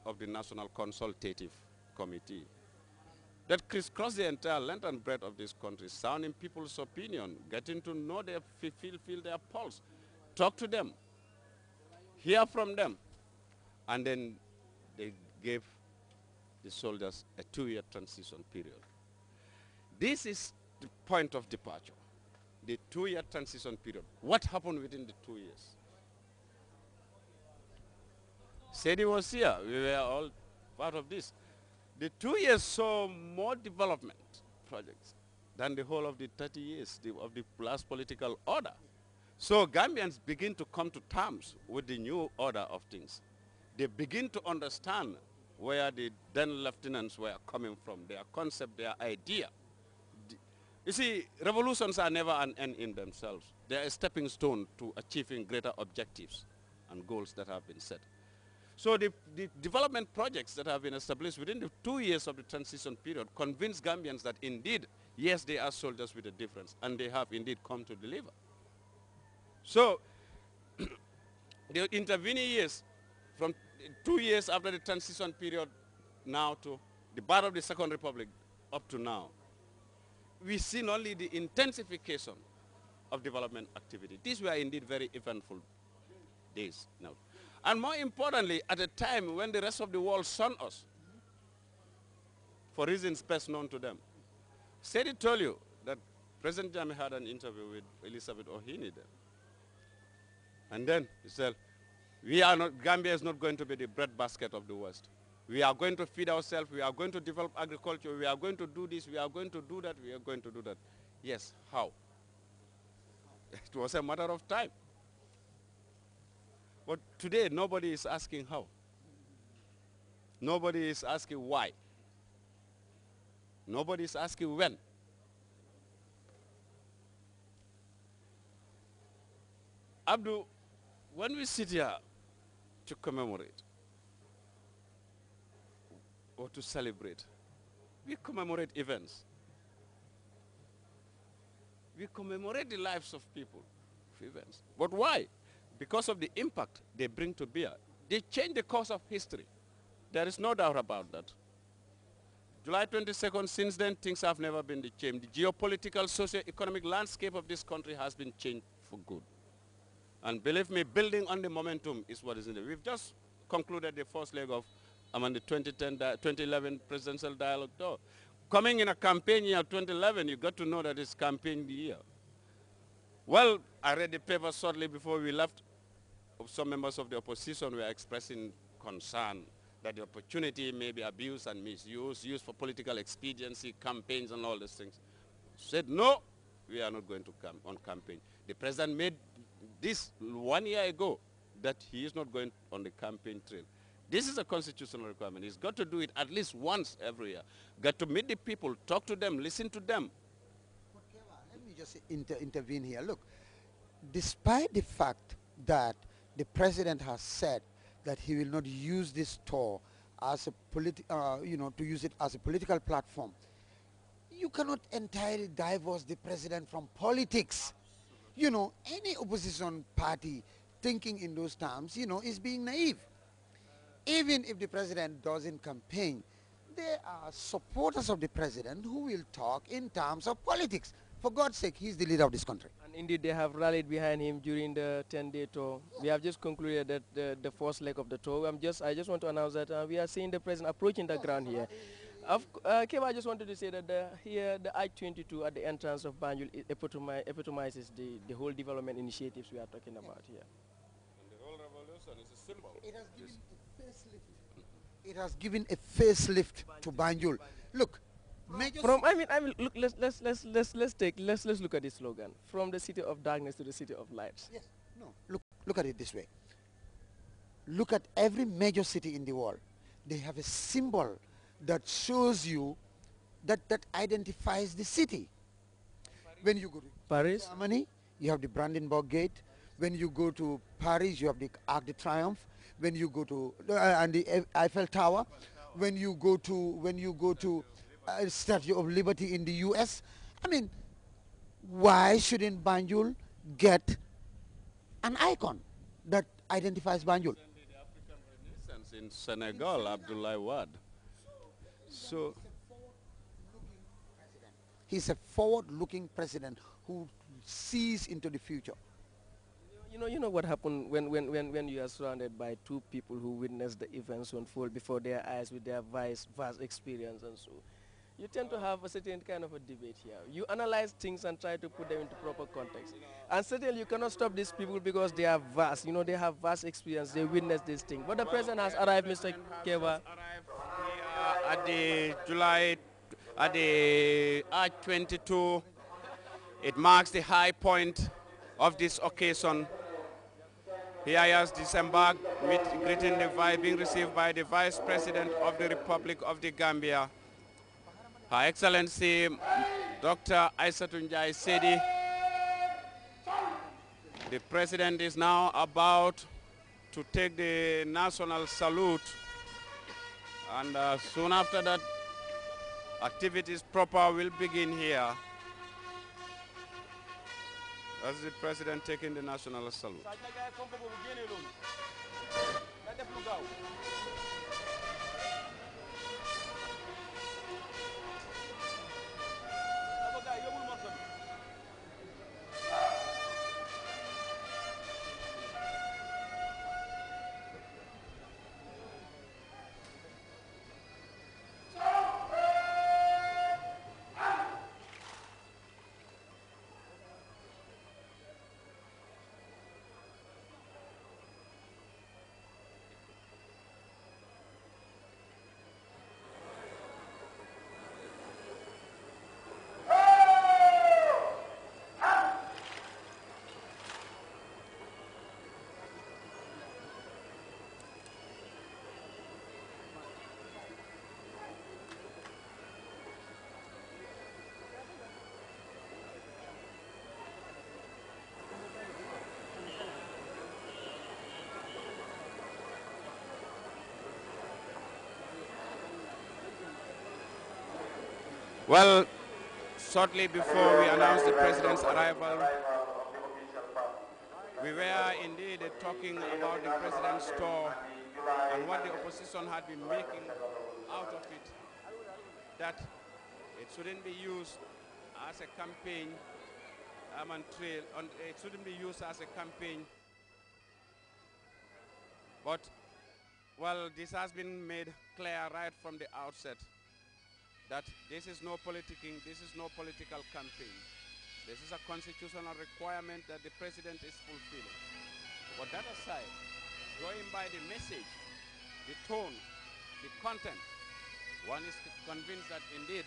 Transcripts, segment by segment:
of the National Consultative Committee that crisscross the entire length and breadth of this country, sounding people's opinion, getting to know their, feel their pulse, talk to them, hear from them, and then they gave the soldiers a 2-year transition period. This is the point of departure, the 2-year transition period. What happened within the 2 years? Sedi was here. We were all part of this. The 2 years saw more development projects than the whole of the 30 years of the last political order. So Gambians begin to come to terms with the new order of things. They begin to understand where the then lieutenants were coming from, their concept, their idea. You see, revolutions are never an end in themselves. They are a stepping stone to achieving greater objectives and goals that have been set. So the development projects that have been established within the 2 years of the transition period convince Gambians that indeed, yes, they are soldiers with a difference, and they have indeed come to deliver. So the intervening years, from 2 years after the transition period now to the birth of the Second Republic up to now, we've seen only the intensification of development activity. These were indeed very eventful days now. And more importantly, at a time when the rest of the world shunned us, for reasons best known to them. Sedi told you that President Jammeh had an interview with Elizabeth Ohini then. And then he said, Gambia is not going to be the breadbasket of the West. We are going to feed ourselves, we are going to develop agriculture, we are going to do this, we are going to do that, we are going to do that. Yes, how? It was a matter of time. But today, nobody is asking how. Nobody is asking why. Nobody is asking when. Abdul, when we sit here to commemorate or to celebrate, we commemorate events. We commemorate the lives of people, of events. But why? Because of the impact they bring to bear. They change the course of history. There is no doubt about that. July 22nd, since then, things have never been the same. The geopolitical, socio-economic landscape of this country has been changed for good. And believe me, building on the momentum is what is in it. We've just concluded the first leg of the 2011 presidential dialogue. Though. Coming in a campaign year 2011, you got to know that it's campaign year. Well, I read the paper shortly before we left. Some members of the opposition were expressing concern that the opportunity may be abused and misused, used for political expediency, campaigns and all these things. Said, no, we are not going to come on campaign. The president made this 1 year ago that he is not going on the campaign trail. This is a constitutional requirement. He's got to do it at least once every year. Got to meet the people, talk to them, listen to them. Let me just intervene here. Look, despite the fact that the president has said that he will not use this tour as a to use it as a political platform, you cannot entirely divorce the president from politics. You know, any opposition party thinking in those terms, is being naive. Even if the president doesn't campaign, there are supporters of the president who will talk in terms of politics. For God's sake, he's the leader of this country. And indeed, they have rallied behind him during the 10-day tour. We have just concluded that the first leg of the tour. I just want to announce that we are seeing the president approaching the ground here. Keva, I just wanted to say that the I-22 at the entrance of Banjul epitomizes the whole development initiatives we are talking about here. And the whole revolution is a symbol. It has given a facelift to Banjul. Look, look. Let's look at this slogan: from the city of darkness to the city of light. Yes. No. Look at it this way. Look at every major city in the world. They have a symbol that shows you that identifies the city. When you go to Paris, Germany, you have the Brandenburg Gate. When you go to Paris, you have the Arc de Triomphe. When you go to and the Eiffel Tower. When you go to Statue of Liberty in the U.S. I mean, why shouldn't Banjul get an icon that identifies Banjul? The African Renaissance in Senegal, Abdoulaye Wade. So, he's a forward-looking president who sees into the future. You know what happened when you are surrounded by two people who witness the events unfold before their eyes with their vast experience and so. You tend to have a certain kind of a debate here. You analyze things and try to put them into proper context. And certainly you cannot stop these people because they are vast. You know, they have vast experience. They witness this thing. But the president has arrived, Mr. Keva. at the July, at the Arch 22, it marks the high point of this occasion. Here he has disembarked, greeting being received by the Vice President of the Republic of the Gambia, Her Excellency Dr. Aissatou Njie Sedi. The President is now about to take the national salute, and soon after that, activities proper will begin here. That's the President taking the national salute. Well, shortly before we announced the President's arrival, we were indeed talking about the President's tour and what the opposition had been making out of it, that it shouldn't be used as a campaign, it shouldn't be used as a campaign. But, well, this has been made clear right from the outset, that this is no politicking, this is no political campaign. This is a constitutional requirement that the President is fulfilling. But that aside, going by the message, the tone, the content, one is convinced that indeed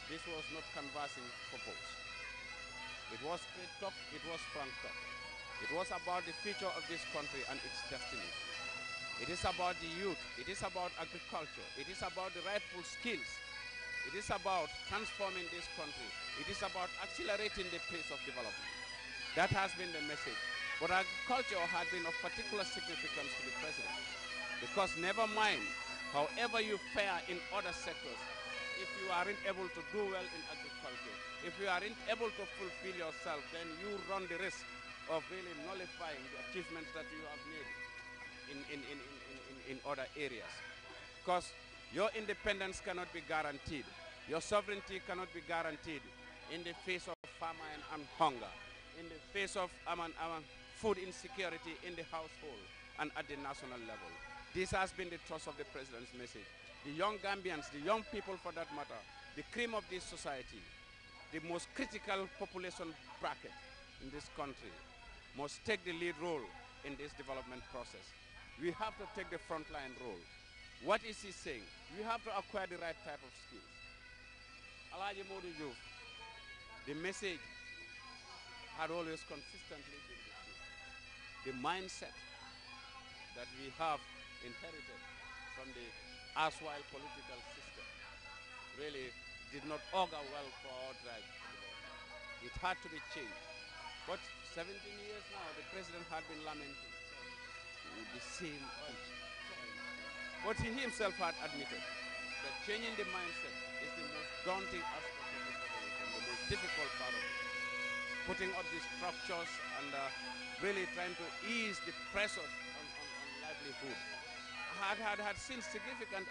this was not canvassing for votes. It was straight talk, it was frank talk. It was about the future of this country and its destiny. It is about the youth, it is about agriculture, it is about the rightful skills. It is about transforming this country. It is about accelerating the pace of development. That has been the message. But agriculture had been of particular significance to the President. Because never mind, however you fare in other sectors, if you aren't able to do well in agriculture, if you aren't able to fulfill yourself, then you run the risk of really nullifying the achievements that you have made in other areas. Because your independence cannot be guaranteed. Your sovereignty cannot be guaranteed in the face of famine and hunger, in the face of food insecurity in the household and at the national level. This has been the thrust of the President's message. The young Gambians, the young people for that matter, the cream of this society, the most critical population bracket in this country, must take the lead role in this development process. We have to take the frontline role. What is he saying? We have to acquire the right type of skills. Alhaji Modou Diouf, the message had always consistently been the same. The mindset that we have inherited from the erstwhile political system really did not augur well for our drive to development. It had to be changed. But 17 years now, the President had been lamenting the same urge. But he himself had admitted that changing the mindset is the most daunting aspect of this revolution, the most difficult part of it. Putting up the structures and really trying to ease the pressures on livelihood. had seen significant